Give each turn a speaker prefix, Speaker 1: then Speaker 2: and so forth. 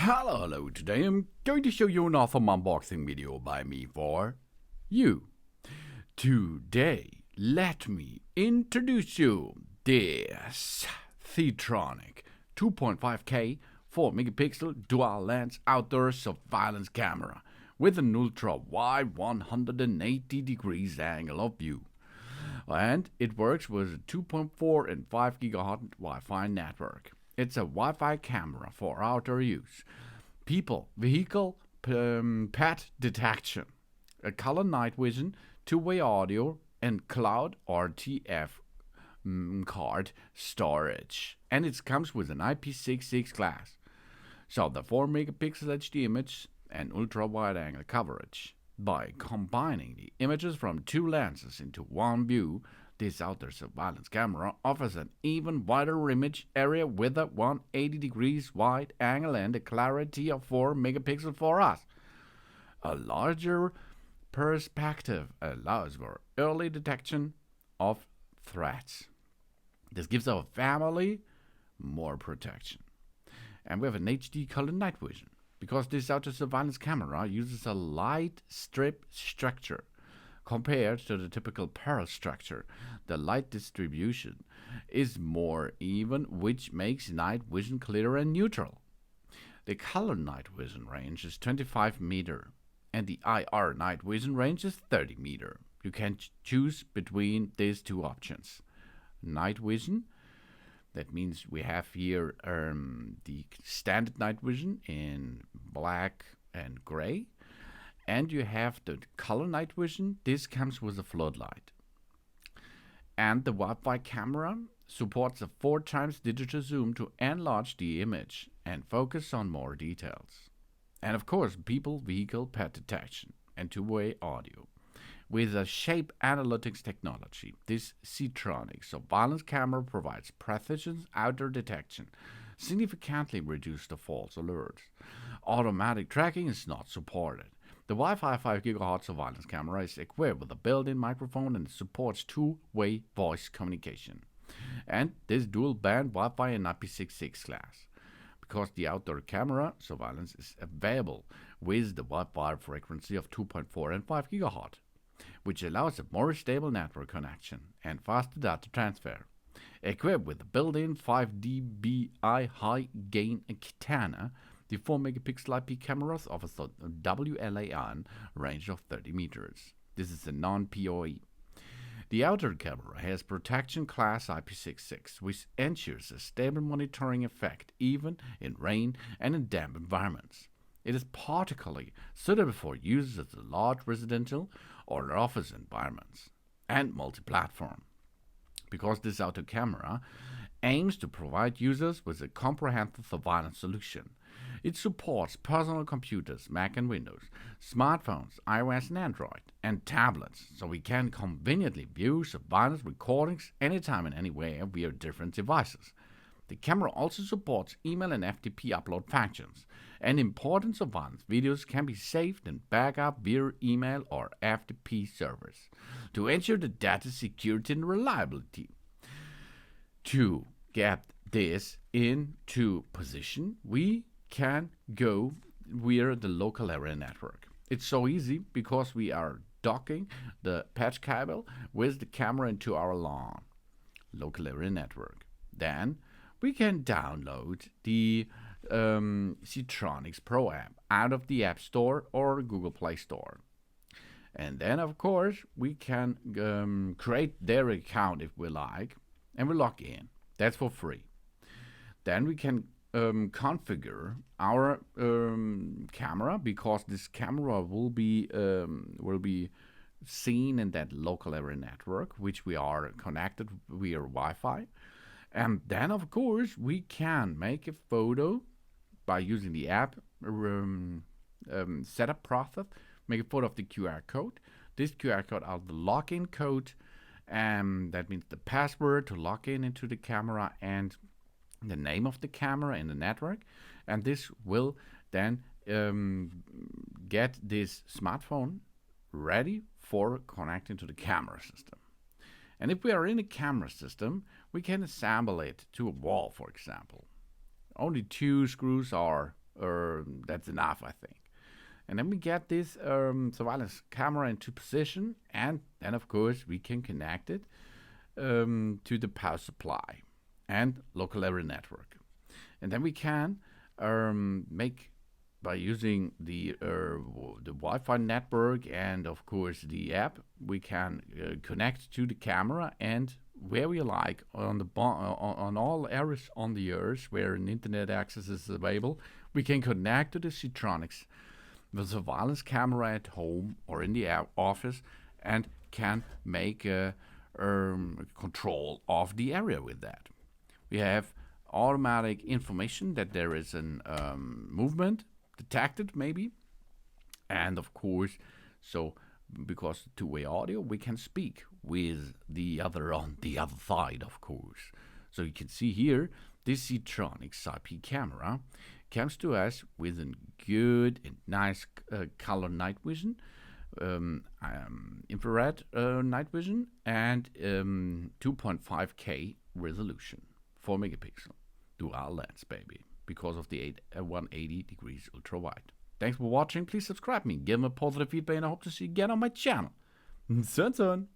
Speaker 1: Hello, today I'm going to show you an awesome unboxing video by me for you. Today, let me introduce you this Ctronics 2.5K 4MP dual lens outdoor surveillance camera with an ultra wide 180 degrees angle of view. And it works with a 2.4 and 5 GHz Wi-Fi network. It's a Wi-Fi camera for outdoor use, people, vehicle, pet detection, a color night vision, two-way audio, and cloud RTF card storage. And it comes with an IP66 glass. So the 4 megapixel HD image and ultra wide angle coverage. By combining the images from two lenses into one view, this outdoor surveillance camera offers an even wider image area with a 180 degrees wide angle and a clarity of 4 megapixels for us. A larger perspective allows for early detection of threats. This gives our family more protection. And we have an HD color night vision, because this outdoor surveillance camera uses a light strip structure. Compared to the typical pearl structure, the light distribution is more even, which makes night vision clear and neutral. The color night vision range is 25 meter, and the IR night vision range is 30 meter. You can choose between these two options. Night vision, that means we have here the standard night vision in black and gray. And you have the color night vision. This comes with a floodlight. And the Wi-Fi camera supports a 4 times digital zoom to enlarge the image and focus on more details. And of course, people, vehicle, pet detection, and two-way audio. With a shape analytics technology, this Ctronics surveillance camera provides precision outdoor detection, significantly reduces the false alerts. Automatic tracking is not supported. The Wi-Fi 5 GHz surveillance camera is equipped with a built-in microphone and supports two-way voice communication. And this dual-band Wi-Fi and IP66 glass, because the outdoor camera surveillance is available with the Wi-Fi frequency of 2.4 and 5 GHz, which allows a more stable network connection and faster data transfer. Equipped with a built-in 5 dBi high-gain antenna, the 4 megapixel IP cameras offers a WLAN range of 30 meters. This is a non-PoE. The outer camera has protection class IP66, which ensures a stable monitoring effect even in rain and in damp environments. It is particularly suitable for use in large residential or office environments and multi-platform, because this outer camera aims to provide users with a comprehensive surveillance solution. It supports personal computers, Mac and Windows, smartphones, iOS and Android, and tablets, so we can conveniently view surveillance recordings anytime and anywhere via different devices. The camera also supports email and FTP upload functions, and important surveillance videos can be saved and backed up via email or FTP servers to ensure the data security and reliability. To get this into position, we can go via the local area network. It's so easy because we are docking the patch cable with the camera into our LAN, local area network. Then we can download the Ctronics Pro app out of the App Store or Google Play Store. And then, of course, we can create their account if we like, and we log in. That's for free. Then we can configure our camera, because this camera will be seen in that local area network, which we are connected via Wi-Fi. And then, of course, we can make a photo by using the app setup process. Make a photo of the QR code. This QR code are the login code, and that means the password to log in into the camera and the name of the camera in the network. And this will then get this smartphone ready for connecting to the camera system. And if we are in a camera system, we can assemble it to a wall, for example. Only 2 screws are That's enough, I think. And then we get this surveillance camera into position, and then of course we can connect it to the power supply and local area network. And then we can make, by using the Wi-Fi network and of course the app, we can connect to the camera, and where we like on the on all areas on the earth where an internet access is available, we can connect to the Ctronics, the surveillance camera at home or in the office, and can make a control of the area with that. We have automatic information that there is an movement detected maybe, and of course, so because two-way audio, we can speak with the other on the other side, of course. So you can see here, this Ctronics IP camera comes to us with a good and nice color night vision, infrared night vision, and 2.5K resolution, 4 megapixel dual lens, baby, because of the 180 degrees ultra wide. Thanks for watching. Please subscribe me, give me positive feedback, and I hope to see you again on my channel. Soon.